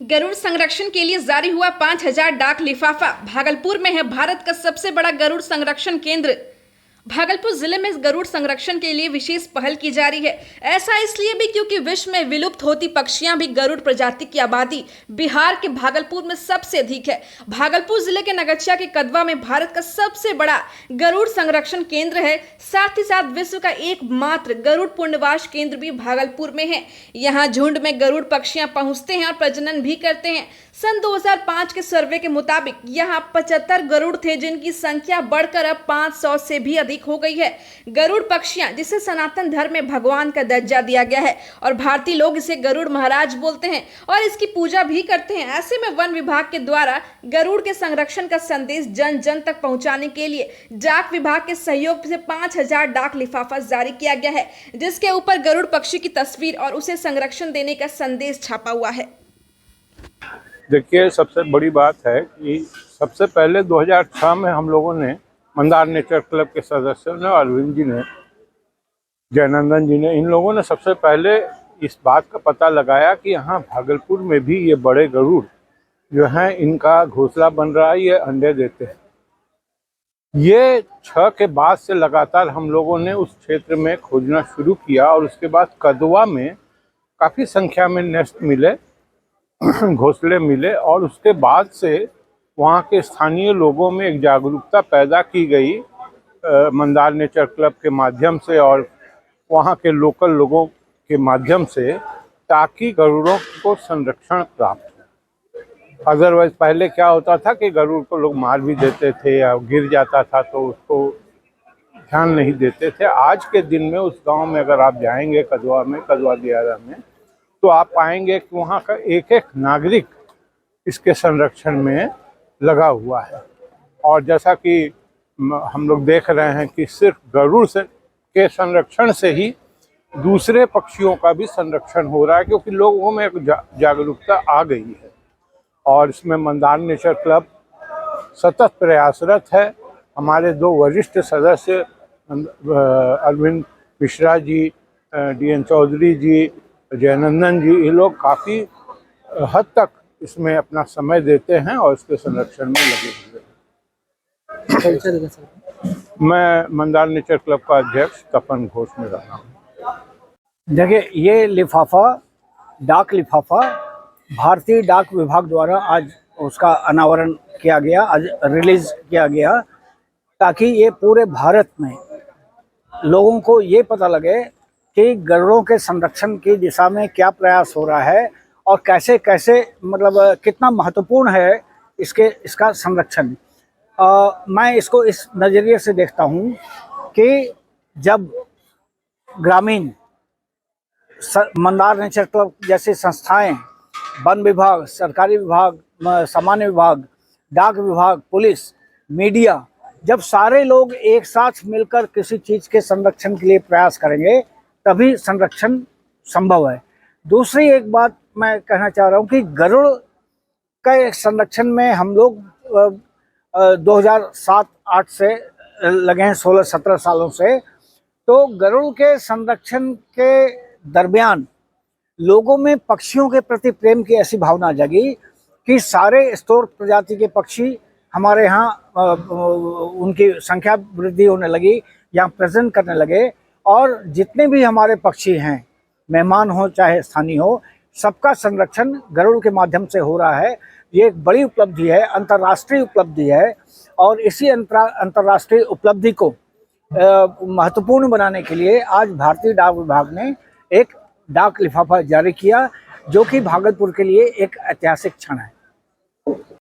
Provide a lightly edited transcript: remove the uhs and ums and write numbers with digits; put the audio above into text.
गरुड़ संरक्षण के लिए जारी हुआ 5000 डाक लिफाफा। भागलपुर में है भारत का सबसे बड़ा गरुड़ संरक्षण केंद्र। भागलपुर जिले में गरुड़ संरक्षण के लिए विशेष पहल की जा रही है। ऐसा इसलिए भी क्योंकि विश्व में विलुप्त होती पक्षियां भी गरुड़ प्रजाति की आबादी बिहार के भागलपुर में सबसे अधिक है। भागलपुर जिले के नगच्छिया के कदवा में भारत का सबसे बड़ा गरुड़ संरक्षण केंद्र है। साथ ही साथ विश्व का एकमात्र गरुड़ पुनर्वास केंद्र भी भागलपुर में है। यहाँ झुंड में गरुड़ पक्षियां पहुंचते हैं और प्रजनन भी करते हैं। सन 2005 के सर्वे के मुताबिक यहाँ 75 गरुड़ थे, जिनकी संख्या बढ़कर अब 500 से भी अधिक हो गई है। गरुड़ पक्षियां, जिसे सनातन धर्म में भगवान का दर्जा दिया गया है और भारतीय लोग इसे गरुड़ महाराज बोलते हैं और इसकी पूजा भी करते हैं। ऐसे में वन विभाग के द्वारा गरुड़ के संरक्षण का संदेश जन जन तक पहुंचाने के लिए डाक विभाग के सहयोग से 5000 डाक लिफाफा जारी किया गया है, जिसके ऊपर गरुड़ पक्षी की तस्वीर और उसे संरक्षण देने का संदेश छापा हुआ है। देखिए, सबसे बड़ी बात है कि सबसे पहले 2006 में हम लोगों ने मंदार नेचर क्लब के सदस्यों ने, अरविंद जी ने, जयनंदन जी ने, इन लोगों ने सबसे पहले इस बात का पता लगाया कि यहाँ भागलपुर में भी ये बड़े गरुड़ जो हैं, इनका घोंसला बन रहा है, ये अंडे देते हैं। ये 6 के बाद से लगातार हम लोगों ने उस क्षेत्र में खोजना शुरू किया और उसके बाद कदवा में काफ़ी संख्या में नेस्ट मिले, घोंसले मिले और उसके बाद से वहाँ के स्थानीय लोगों में एक जागरूकता पैदा की गई मंदार नेचर क्लब के माध्यम से और वहाँ के लोकल लोगों के माध्यम से, ताकि गरुड़ों को संरक्षण प्राप्त हो। अदरवाइज पहले क्या होता था कि गरुड़ को लोग मार भी देते थे या गिर जाता था तो उसको ध्यान नहीं देते थे। आज के दिन में उस गांव में अगर आप जाएंगे कदवा में, कदवा दियारा में, तो आप पाएंगे कि वहाँ का एक एक नागरिक इसके संरक्षण में लगा हुआ है। और जैसा कि हम लोग देख रहे हैं कि सिर्फ गरुड़ के संरक्षण से ही दूसरे पक्षियों का भी संरक्षण हो रहा है, क्योंकि लोगों में एक जागरूकता आ गई है। और इसमें मंदार नेचर क्लब सतत प्रयासरत है। हमारे 2 वरिष्ठ सदस्य अरविंद मिश्रा जी, DN चौधरी जी, जयनंदन जी, ये लोग काफ़ी हद तक इसमें अपना समय देते हैं और इसके संरक्षण में लगे हुए हैं। मैं मंदार नेचर क्लब का अध्यक्ष तपन घोष में रहा हूँ। देखिए, ये लिफाफा, डाक लिफाफा भारतीय डाक विभाग द्वारा आज उसका अनावरण किया गया, आज रिलीज किया गया, ताकि ये पूरे भारत में लोगों को ये पता लगे कि गरुड़ों के संरक्षण की दिशा में क्या प्रयास हो रहा है और कैसे कैसे मतलब कितना महत्वपूर्ण है इसका संरक्षण। मैं इसको इस नज़रिए से देखता हूँ कि जब ग्रामीण मंदार नेचर क्लब जैसी संस्थाएं, वन विभाग, सरकारी विभाग, सामान्य विभाग, डाक विभाग, पुलिस, मीडिया, जब सारे लोग एक साथ मिलकर किसी चीज़ के संरक्षण के लिए प्रयास करेंगे तभी संरक्षण संभव है। दूसरी एक बात मैं कहना चाह रहा हूँ कि गरुड़ के संरक्षण में हम लोग 2007-8 से लगे हैं, 16-17 सालों से। तो गरुड़ के संरक्षण के दरमियान लोगों में पक्षियों के प्रति प्रेम की ऐसी भावना जगी कि सारे स्टोर प्रजाति के पक्षी हमारे यहाँ उनकी संख्या वृद्धि होने लगी, यहाँ प्रेजेंट करने लगे। और जितने भी हमारे पक्षी हैं, मेहमान हो चाहे स्थानीय हो, सबका संरक्षण गरुड़ के माध्यम से हो रहा है। ये एक बड़ी उपलब्धि है, अंतर्राष्ट्रीय उपलब्धि है। और इसी अंतर्राष्ट्रीय उपलब्धि को महत्वपूर्ण बनाने के लिए आज भारतीय डाक विभाग ने एक डाक लिफाफा जारी किया, जो कि भागलपुर के लिए एक ऐतिहासिक क्षण है।